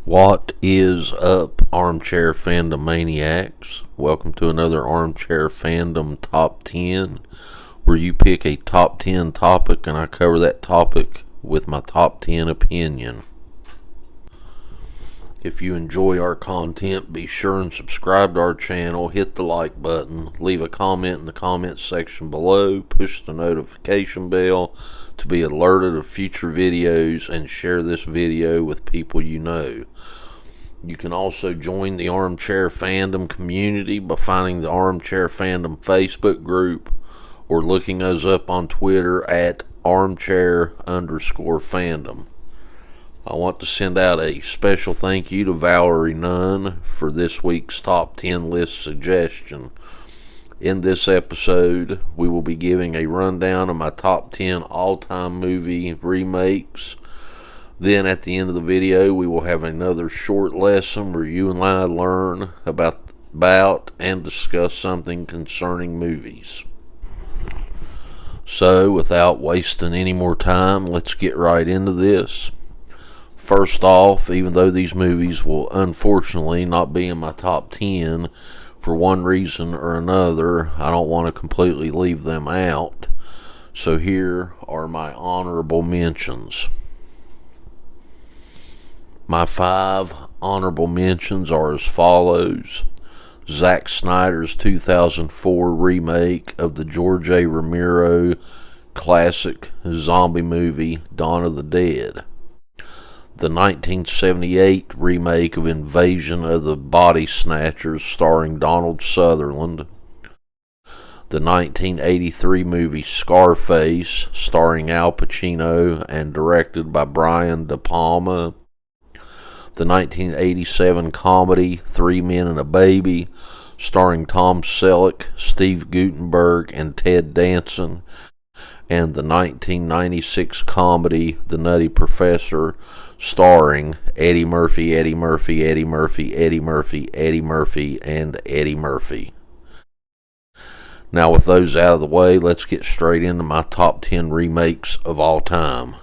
What is up, Armchair Fandom maniacs? Welcome to another Armchair Fandom Top 10, where you pick a top 10 topic and I cover that topic with my top 10 opinion. If you enjoy our content, be sure and subscribe to our channel, hit the like button, leave a comment in the comment section below, push the notification bell to be alerted of future videos, and share this video with people you know. You can also join the Armchair Fandom community by finding the Armchair Fandom Facebook group or looking us up on Twitter at armchair_fandom. I want to send out a special thank you to Valerie Nunn for this week's top 10 list suggestion. In this episode, we will be giving a rundown of my top 10 all-time movie remakes. Then at the end of the video, we will have another short lesson where you and I learn about and discuss something concerning movies. So, without wasting any more time, let's get right into this. First off, even though these movies will unfortunately not be in my top 10 for one reason or another, I don't want to completely leave them out. So here are my honorable mentions. My 5 honorable mentions are as follows. Zack Snyder's 2004 remake of the George A. Romero classic zombie movie Dawn of the Dead. The 1978 remake of Invasion of the Body Snatchers starring Donald Sutherland. The 1983 movie Scarface starring Al Pacino and directed by Brian De Palma. The 1987 comedy 3 Men and a Baby starring Tom Selleck, Steve Guttenberg, and Ted Danson. And the 1996 comedy The Nutty Professor starring Eddie Murphy, Eddie Murphy, Eddie Murphy, Eddie Murphy, Eddie Murphy, and Eddie Murphy. Now with those out of the way, let's get straight into my top 10 remakes of all time.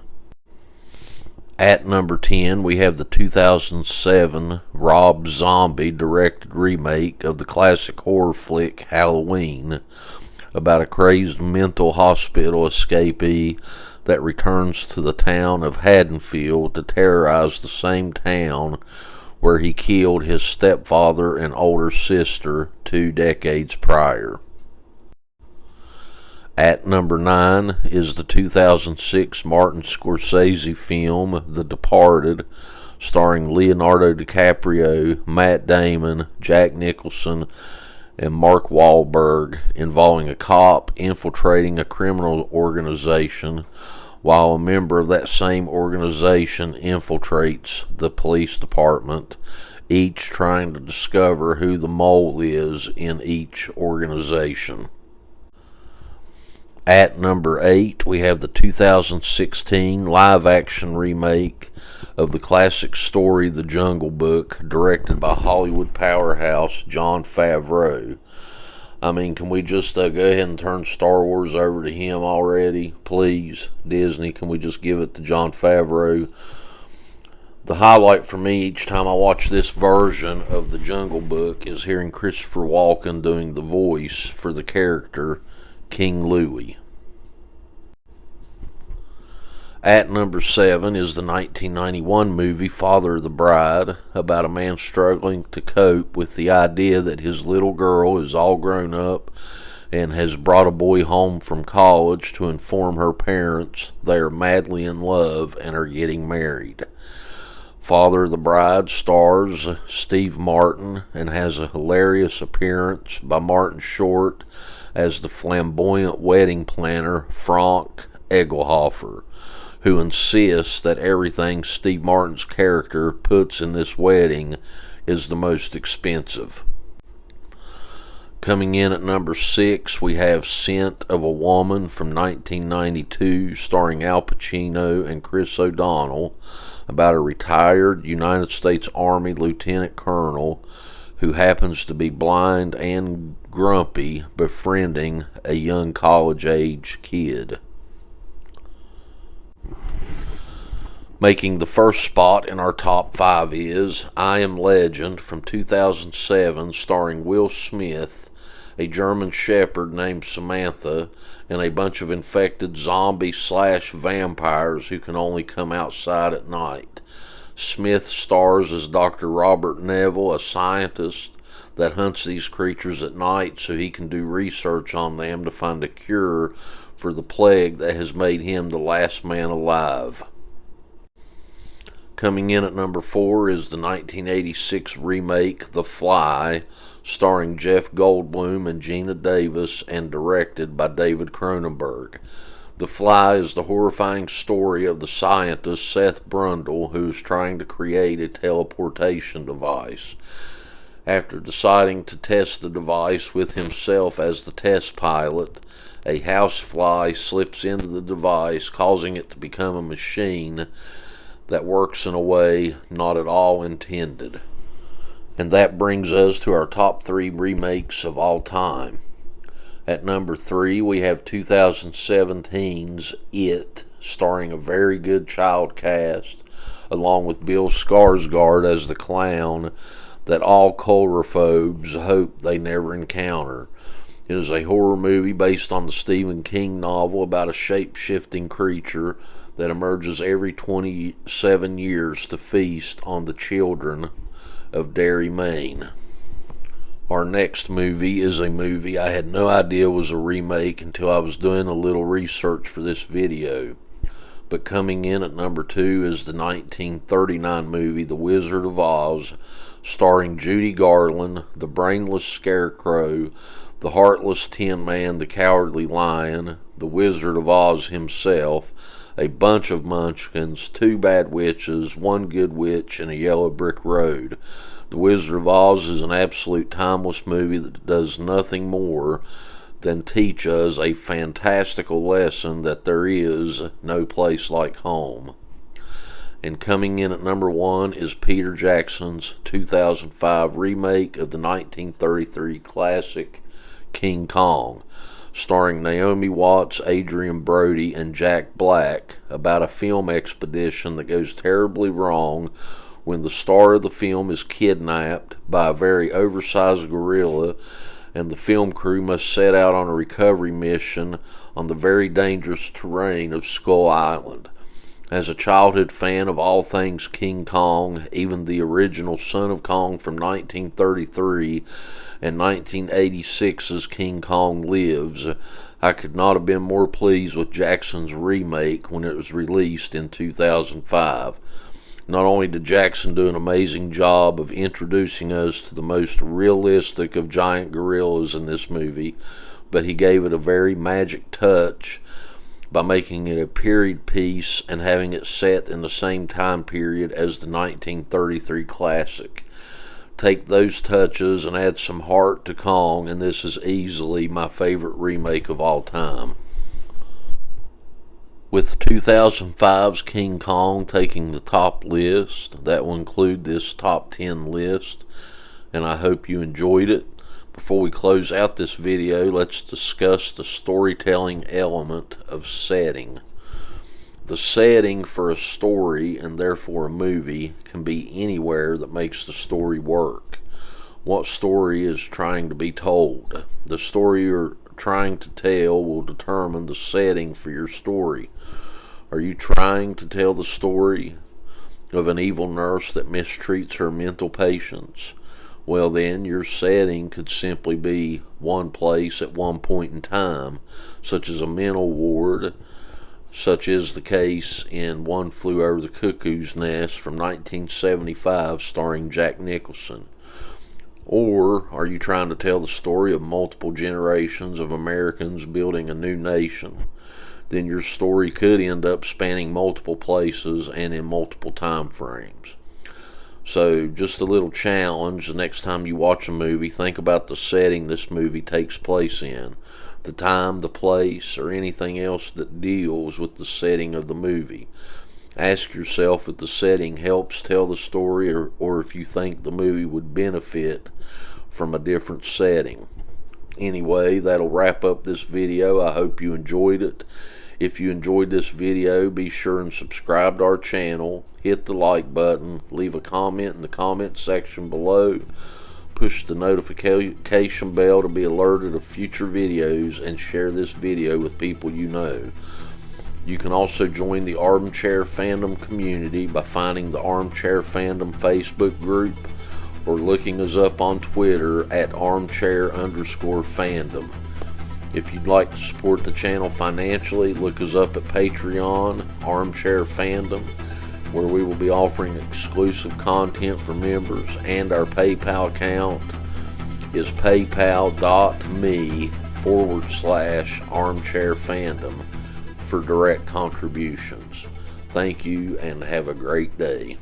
At number 10, we have the 2007 Rob Zombie directed remake of the classic horror flick Halloween, about a crazed mental hospital escapee that returns to the town of Haddonfield to terrorize the same town where he killed his stepfather and older sister 2 decades prior. At number 9 is the 2006 Martin Scorsese film The Departed, starring Leonardo DiCaprio, Matt Damon, Jack Nicholson, and Mark Wahlberg, involving a cop infiltrating a criminal organization while a member of that same organization infiltrates the police department, each trying to discover who the mole is in each organization. At number 8, we have the 2016 live-action remake of the classic story The Jungle Book, directed by Hollywood powerhouse Jon Favreau. I mean, can we just go ahead and turn Star Wars over to him already? Please, Disney, can we just give it to Jon Favreau? The highlight for me each time I watch this version of The Jungle Book is hearing Christopher Walken doing the voice for the character King Louie. At number 7 is the 1991 movie Father of the Bride, about a man struggling to cope with the idea that his little girl is all grown up and has brought a boy home from college to inform her parents they are madly in love and are getting married. Father of the Bride stars Steve Martin and has a hilarious appearance by Martin Short as the flamboyant wedding planner Frank Egelhofer, who insists that everything Steve Martin's character puts in this wedding is the most expensive. Coming in at number 6, we have Scent of a Woman from 1992, starring Al Pacino and Chris O'Donnell, about a retired United States Army lieutenant colonel who happens to be blind and grumpy, befriending a young college-age kid. Making the first spot in our top 5 is I Am Legend from 2007, starring Will Smith, a German shepherd named Samantha, and a bunch of infected zombie/vampires who can only come outside at night. Smith stars as Dr. Robert Neville, a scientist that hunts these creatures at night so he can do research on them to find a cure for the plague that has made him the last man alive. Coming in at number 4 is the 1986 remake The Fly, starring Jeff Goldblum and Gina Davis and directed by David Cronenberg. The Fly is the horrifying story of the scientist Seth Brundle, who is trying to create a teleportation device. After deciding to test the device with himself as the test pilot, a housefly slips into the device, causing it to become a machine that works in a way not at all intended. And that brings us to our top 3 remakes of all time. At number 3, we have 2017's It, starring a very good child cast, along with Bill Skarsgård as the clown that all coulrophobes hope they never encounter. It is a horror movie based on the Stephen King novel about a shape-shifting creature that emerges every 27 years to feast on the children of Derry, Maine. Our next movie is a movie I had no idea was a remake until I was doing a little research for this video. But coming in at number 2 is the 1939 movie The Wizard of Oz, starring Judy Garland, the brainless Scarecrow, the heartless Tin Man, the Cowardly Lion, the Wizard of Oz himself, a bunch of munchkins, 2 bad witches, 1 good witch, and a yellow brick road. The Wizard of Oz is an absolute timeless movie that does nothing more than teach us a fantastical lesson that there is no place like home. And coming in at number 1 is Peter Jackson's 2005 remake of the 1933 classic King Kong, starring Naomi Watts, Adrian Brody, and Jack Black, about a film expedition that goes terribly wrong when the star of the film is kidnapped by a very oversized gorilla, and the film crew must set out on a recovery mission on the very dangerous terrain of Skull Island. As a childhood fan of all things King Kong, even the original Son of Kong from 1933 and 1986's King Kong Lives, I could not have been more pleased with Jackson's remake when it was released in 2005. Not only did Jackson do an amazing job of introducing us to the most realistic of giant gorillas in this movie, but he gave it a very magic touch by making it a period piece and having it set in the same time period as the 1933 classic. Take those touches and add some heart to Kong, and this is easily my favorite remake of all time. With 2005's King Kong taking the top list, that will include this top 10 list, and I hope you enjoyed it. Before we close out this video, let's discuss the storytelling element of setting. The setting for a story, and therefore a movie, can be anywhere that makes the story work. What story is trying to be told? The story you're trying to tell will determine the setting for your story. Are you trying to tell the story of an evil nurse that mistreats her mental patients? Well then, your setting could simply be one place at one point in time, such as a mental ward, such is the case in One Flew Over the Cuckoo's Nest from 1975, starring Jack Nicholson. Or are you trying to tell the story of multiple generations of Americans building a new nation? Then your story could end up spanning multiple places and in multiple time frames. So just a little challenge: the next time you watch a movie, think about the setting this movie takes place in, the time, the place, or anything else that deals with the setting of the movie. Ask yourself if the setting helps tell the story, or if you think the movie would benefit from a different setting. Anyway, that'll wrap up this video. I hope you enjoyed it. If you enjoyed this video, be sure and subscribe to our channel, hit the like button, leave a comment in the comment section below, push the notification bell to be alerted of future videos, and share this video with people you know. You can also join the Armchair Fandom community by finding the Armchair Fandom Facebook group or looking us up on Twitter at armchair_fandom. If you'd like to support the channel financially, look us up at Patreon, Armchair Fandom, where we will be offering exclusive content for members, and our PayPal account is paypal.me/armchairfandom for direct contributions. Thank you and have a great day.